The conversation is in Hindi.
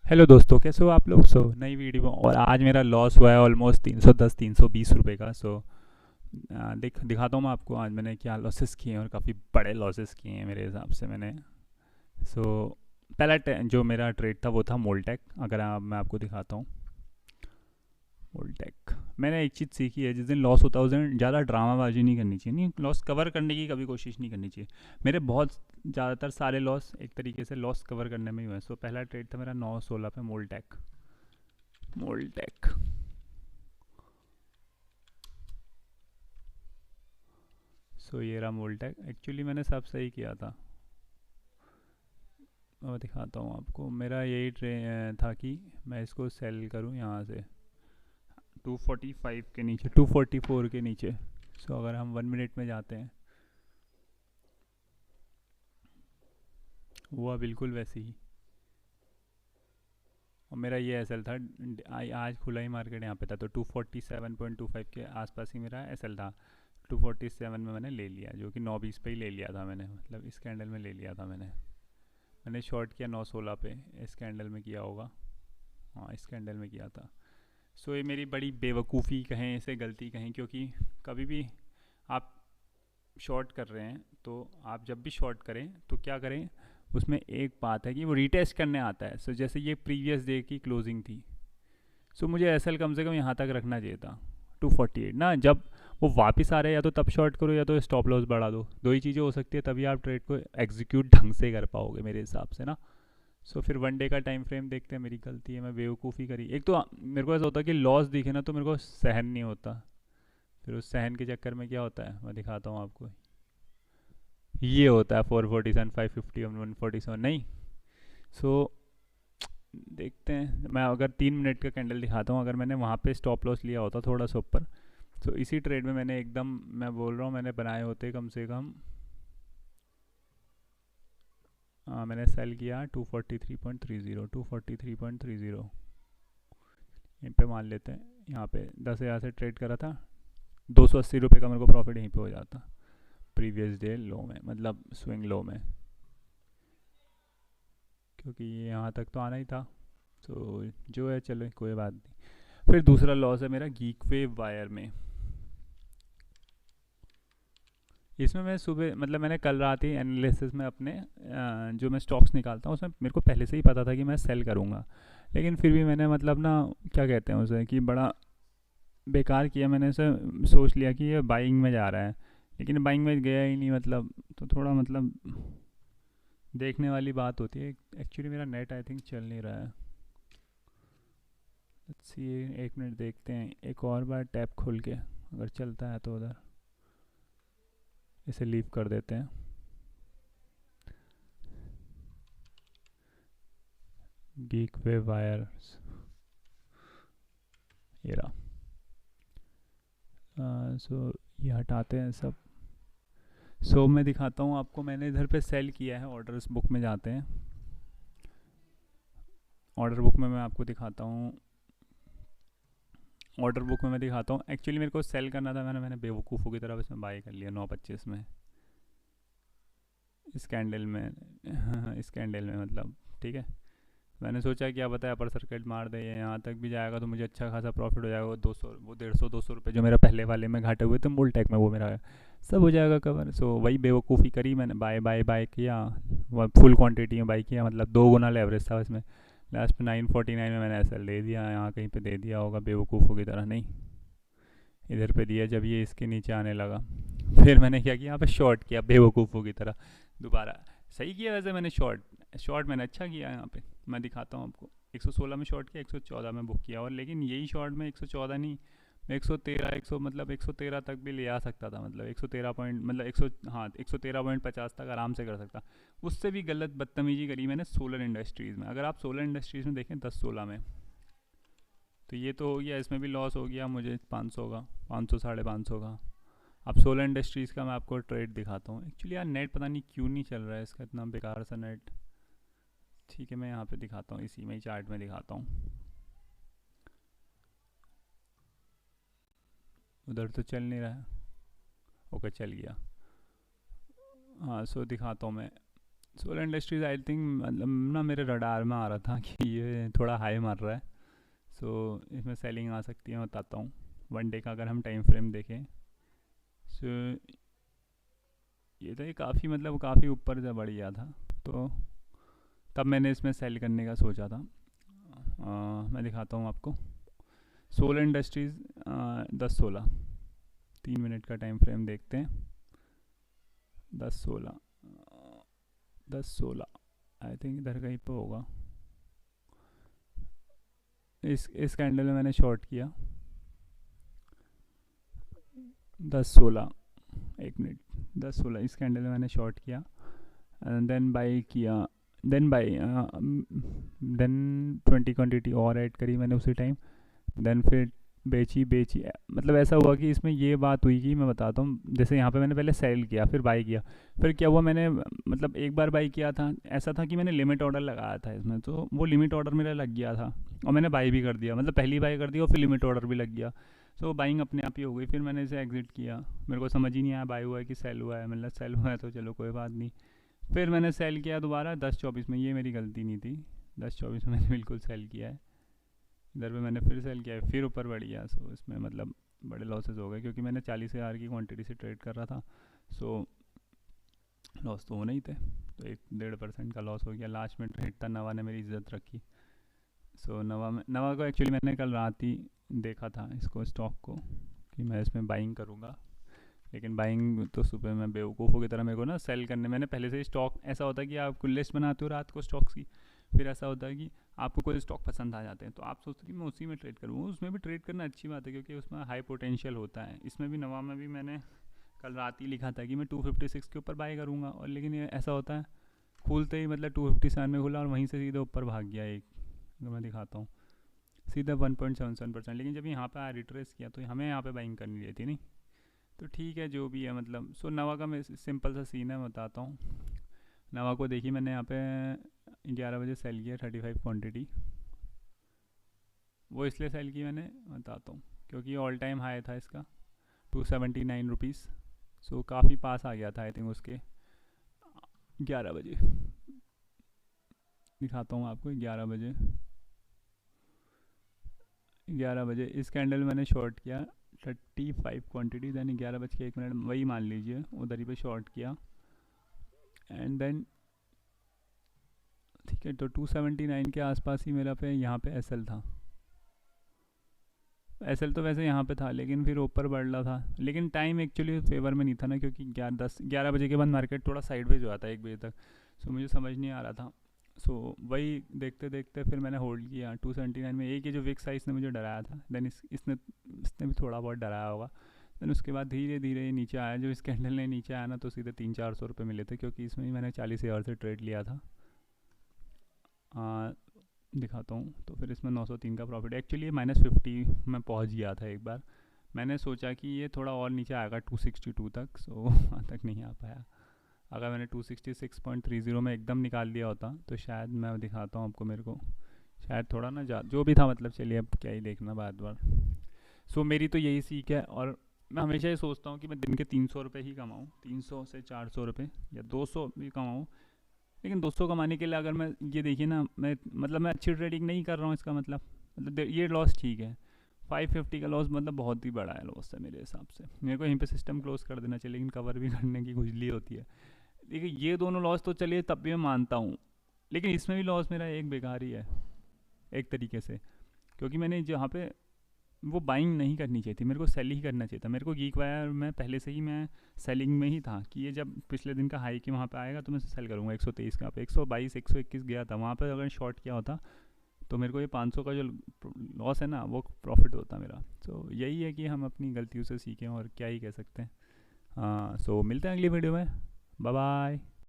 हेलो दोस्तों, कैसे हो आप लोग। नई वीडियो और आज मेरा लॉस हुआ है ऑलमोस्ट 320-320 रुपये का। दिखाता हूँ मैं आपको आज मैंने क्या लॉसेस किए हैं, और काफ़ी बड़े लॉसेस किए हैं मेरे हिसाब से मैंने। सो पहला जो मेरा ट्रेड था वो था मोलटेक। अगर मैं आपको दिखाता हूँ मोलटेक। मैंने एक चीज़ सीखी है, जिस दिन लॉस होता है उस दिन ज़्यादा ड्रामाबाजी नहीं करनी चाहिए, नहीं लॉस कवर करने की कभी कोशिश नहीं करनी चाहिए। मेरे बहुत ज़्यादातर सारे लॉस एक तरीके से लॉस कवर करने में ही हुए। पहला ट्रेड था मेरा 9/16 पे मोलटेक। मोलटेक। ये रहा मोलटेक। एक्चुअली मैंने सब सही किया था। मैं दिखाता हूँ आपको। मेरा यही था कि मैं इसको सेल करूँ यहाँ से 245 के नीचे, 244 के नीचे। अगर हम 1 मिनट में जाते हैं, हुआ बिल्कुल वैसे ही। और मेरा ये एस एल था। आज खुला ही मार्केट यहाँ पे था, तो 247.25 के आसपास ही मेरा एस एल था। 247 में मैंने ले लिया, जो कि 9:20 पे ही ले लिया था मैंने, मतलब इस कैंडल में ले लिया था मैंने शॉर्ट किया 9/16 पे। इस कैंडल में किया होगा। हाँ, इस कैंडल में किया था। ये मेरी बड़ी बेवकूफ़ी कहें, इसे गलती कहें, क्योंकि कभी भी आप शॉर्ट कर रहे हैं तो आप जब भी शॉर्ट करें तो क्या करें, उसमें एक बात है कि वो रीटेस्ट करने आता है। जैसे ये प्रीवियस डे की क्लोजिंग थी। मुझे एसएल कम से कम यहाँ तक रखना चाहिए था 248 ना। जब वो वापस आ रहे हैं, या तो तब शॉर्ट करो या तो स्टॉप लॉस बढ़ा दो ही चीज़ें हो सकती है, तभी आप ट्रेड को एग्जीक्यूट ढंग से कर पाओगे मेरे हिसाब से ना। फिर 1 डे का टाइम फ्रेम देखते हैं। मेरी गलती है, मैं बेवकूफ़ी करी। एक तो मेरे को ऐसा होता है कि लॉस दिखे ना तो मेरे को सहन नहीं होता। फिर उस सहन के चक्कर में क्या होता है, मैं दिखाता हूँ आपको। ये होता है 447, 550 और 147 नहीं। सो देखते हैं। मैं अगर 3 मिनट का कैंडल दिखाता हूँ, अगर मैंने वहाँ पे स्टॉप लॉस लिया होता थोड़ा सा ऊपर, तो इसी ट्रेड में मैंने एकदम, मैं बोल रहा हूँ, मैंने बनाए होते कम से कम। मैंने सेल किया 243.30, 243.30। यहीं पे मान लेते हैं। यहाँ पे 10,000 से ट्रेड करा था। 280 रुपये का मेरे को प्रॉफिट यहीं पे हो जाता प्रीवियस डे लो में, मतलब स्विंग लो में, क्योंकि ये यहाँ तक तो आना ही था। जो है, चलो कोई बात नहीं। फिर दूसरा लॉस है मेरा गीकवे वायर में। इसमें मैं सुबह, मतलब मैंने कल रात ही एनालिसिस में अपने जो मैं स्टॉक्स निकालता हूँ उसमें मेरे को पहले से ही पता था कि मैं सेल करूँगा। लेकिन फिर भी मैंने, मतलब ना, क्या कहते हैं उसे, कि बड़ा बेकार किया मैंने इसे। सोच लिया कि ये बाइंग में जा रहा है, लेकिन बाइंग में गया ही नहीं, मतलब। तो थोड़ा, मतलब देखने वाली बात होती है। एक्चुअली मेरा नेट आई थिंक चल नहीं रहा है। लेट्स सी, 1 मिनट देखते हैं एक और बार टैब खोल के, अगर चलता है तो उधर इसे लीव कर देते हैं। गीक वे वायर्स, ये रहा। ये हटाते हैं सब। मैं दिखाता हूँ आपको। मैंने इधर पे सेल किया है। ऑर्डर्स बुक में जाते हैं। ऑर्डर बुक में मैं आपको दिखाता हूँ। ऑर्डर बुक में मैं दिखाता हूँ। एक्चुअली मेरे को सेल करना था, मैंने बेवकूफ़ों की तरफ इसमें बाय कर लिया 9:25 में, इस कैंडल में। इस कैंडल में, मतलब ठीक है। मैंने सोचा क्या पता है अपर सर्किट मार दे, ये यहाँ तक भी जाएगा तो मुझे अच्छा खासा प्रॉफिट हो जाएगा। वो 200, वो 150-200 रुपये जो मेरा पहले वाले में घाटे हुए थे मोलटेक में, वो मेरा सब हो जाएगा कवर। वही बेवकूफ़ी करी मैंने, बाय बाय बाय किया। फुल क्वांटिटी में बाय किया, मतलब 2 गुना लेवरेज था इसमें। लास्ट में 949 में मैंने एसएल दे दिया, यहाँ कहीं पे दे दिया होगा बेवकूफ़ों की तरह, नहीं इधर पे दिया जब ये इसके नीचे आने लगा। फिर मैंने क्या किया, यहाँ पे शॉर्ट किया बेवकूफ़ों की तरह दोबारा। सही किया वैसे मैंने शॉर्ट शॉर्ट मैंने अच्छा किया यहाँ पे। मैं दिखाता हूँ आपको। 116 में शॉर्ट किया, 114 में बुक किया, और लेकिन यही शॉर्ट में 114 नहीं, मैं 113, 100, मतलब 113 तक भी ले आ सकता था, मतलब 113 पॉइंट, मतलब 100, हाँ 113.50 तक आराम से कर सकता। उससे भी गलत बदतमीजी करी मैंने सोलर इंडस्ट्रीज़ में। अगर आप सोलर इंडस्ट्रीज़ में देखें 10/16 में, तो ये तो हो गया, इसमें भी लॉस हो गया मुझे 500 का, 500 550 का। अब सोलर इंडस्ट्रीज़ का मैं आपको ट्रेड दिखाता हूँ। एक्चुअली यार नेट पता नहीं क्यों नहीं चल रहा है इसका, इतना बेकार सा नेट। ठीक है, मैं यहाँ पे दिखाता हूँ, इसी में ही चार्ट में दिखाता हूँ। उधर तो चल नहीं रहा है। ओके, चल गया। हाँ, दिखाता हूँ मैं। सोलर इंडस्ट्रीज आई थिंक मतलब ना मेरे रडार में आ रहा था कि ये थोड़ा हाई मार रहा है, सो इसमें सेलिंग आ सकती है, बताता हूँ। वन डे का अगर हम टाइम फ्रेम देखें, सो ये तो ये काफ़ी मतलब काफ़ी ऊपर से बढ़ गया था, तो तब मैंने इसमें सेल करने का सोचा था। मैं दिखाता हूँ आपको। सोलर इंडस्ट्रीज़ 10-16 3 मिनट का टाइम फ्रेम देखते हैं। 10-16 10-16 आई थिंक इधर कहीं पे होगा। इस कैंडल में मैंने शॉर्ट किया 10-16, 1 मिनट, 10-16 इस कैंडल में मैंने शॉर्ट किया, देन बाई किया, देन 20 क्वांटिटी और ऐड करी मैंने उसी टाइम, देन फिर बेची मतलब ऐसा हुआ कि इसमें ये बात हुई कि मैं बताता हूँ। जैसे यहाँ पे मैंने पहले सेल किया, फिर बाई किया, फिर क्या हुआ, मैंने मतलब एक बार बाई किया था, ऐसा था कि मैंने लिमिट ऑर्डर लगाया था इसमें, तो वो लिमिट ऑर्डर मेरा लग गया था और मैंने बाई भी कर दिया, मतलब पहली बाई कर दी और फिर लिमिट ऑर्डर भी लग गया। सो बाइंग अपने आप ही हो गई। फिर मैंने इसे एग्जिट किया, मेरे को समझ ही नहीं आया बाई हुआ है कि सेल हुआ है। मतलब सेल हुआ है तो चलो कोई बात नहीं। फिर मैंने सेल किया दोबारा 10-24 में, ये मेरी गलती नहीं थी, 10-24 में मैंने बिल्कुल सेल किया है। इधर पे मैंने फिर सेल किया है, फिर ऊपर बढ़ गया। सो इसमें मतलब बड़े लॉसेस हो गए क्योंकि मैंने 40,000 की क्वांटिटी से ट्रेड कर रहा था। सो लॉस तो होने ही थे, तो 1-1.5% का लॉस हो गया। लास्ट में ट्रेड था, नवा ने मेरी इज्जत रखी। सो नवा को एक्चुअली मैंने कल रात ही देखा था, इसको स्टॉक को, कि मैं इसमें बाइंग करूँगा, लेकिन बाइंग तो सुबह में बेवकूफ़ों की तरह मेरे को ना सेल करने, मैंने पहले से ही स्टॉक, ऐसा होता है कि आप लिस्ट बनाते हो रात को स्टॉक्स की, फिर ऐसा होता है कि आपको कोई स्टॉक पसंद आ जाते हैं तो आप सोचते हैं कि मैं उसी में ट्रेड करूँ। उसमें भी ट्रेड करना अच्छी बात है क्योंकि उसमें हाई पोटेंशियल होता है। इसमें भी नवा में भी मैंने कल रात ही लिखा था कि मैं 256 के ऊपर बाय करूँगा, और लेकिन ये ऐसा होता है खुलते ही मतलब 257 में खुला और वहीं से सीधे ऊपर भाग गया एक, अगर मैं दिखाता हूँ, सीधा 1.77%। लेकिन जब यहाँ पे आया रिट्रेस किया तो हमें यहाँ पे बाइंग करनी रहती नहीं। तो ठीक है जो भी है, मतलब सो नवा का मैं सिंपल सा सीन है, मैं बताता हूँ। नवा को देखी मैंने यहाँ पे 11 बजे सेल किया 35 क्वांटिटी। वो इसलिए सेल की मैंने, बताता हूँ, क्योंकि ऑल टाइम हाई था इसका 279 रुपीज़। सो काफ़ी पास आ गया था आई थिंक उसके। 11 बजे दिखाता हूँ आपको, 11 बजे इस कैंडल मैंने शॉर्ट किया 35 क्वांटिटी, देन 11 बज के 1 मिनट वही मान लीजिए उधर ही पे शॉर्ट किया, एंड देन ठीक है। तो 279 के आसपास ही मेरा पे यहाँ पे एसएल था। एसएल तो वैसे यहाँ पे था लेकिन फिर ऊपर बढ़ रहा था, लेकिन टाइम एक्चुअली फेवर में नहीं था ना, क्योंकि 11 बजे के बाद मार्केट थोड़ा साइडवेज हो जाता है 1 बजे तक। सो मुझे समझ नहीं आ रहा था। सो वही देखते देखते फिर मैंने होल्ड किया 279 में। एक ही जो विक्स साइज ने मुझे डराया था, देन इसने भी थोड़ा बहुत डराया होगा। देन उसके बाद धीरे धीरे ये नीचे आया। जो इस कैंडल ने नीचे आया ना, तो सीधे 300-400 रुपये मिले थे, क्योंकि इसमें ही मैंने 40,000 से ट्रेड लिया था। दिखाता हूँ, तो फिर इसमें 903 का प्रॉफिट। एक्चुअली -50 में पहुँच गया था एक बार। मैंने सोचा कि ये थोड़ा और नीचे आएगा 262 तक, सो वहाँ तक नहीं आ पाया। अगर मैंने 266.30 में एकदम निकाल दिया होता तो शायद, मैं दिखाता हूँ आपको, मेरे को शायद थोड़ा ना जो भी था, मतलब चलिए अब क्या ही देखना बार बार। सो मेरी तो यही सीख है, और मैं हमेशा ये सोचता हूँ कि मैं दिन के 300 रुपये ही कमाऊँ, 300 से 400 रुपये या 200 भी कमाऊँ। लेकिन 200 कमाने के लिए अगर मैं ये देखिए ना, मैं अच्छी ट्रेडिंग नहीं कर रहा हूँ, इसका मतलब ये लॉस ठीक है। 550 का लॉस मतलब बहुत ही बड़ा है लॉस है मेरे हिसाब से। मेरे को यहीं पे सिस्टम क्लोज कर देना चाहिए, लेकिन कवर भी करने की खुजली होती है। देखिए ये दोनों लॉस तो चलिए तब भी मैं मानता हूँ, लेकिन इसमें भी लॉस मेरा एक बेकार ही है एक तरीके से, क्योंकि मैंने जहाँ पे वो बाइंग नहीं करनी चाहिए थी, मेरे को सेल ही करना चाहिए था। मेरे को गीक वायर में पहले से ही मैं सेलिंग में ही था कि ये जब पिछले दिन का हाई की वहाँ पे आएगा तो मैं सेल करूँगा 123 का पे। 122 121 गया था, वहाँ पे अगर शॉर्ट किया होता तो मेरे को ये 500 का जो लॉस है ना, वो प्रॉफिट होता मेरा। सो यही है कि हम अपनी गलतियों से सीखें, और क्या ही कह सकते हैं। हाँ, सो मिलते हैं अगली वीडियो में। Bye bye.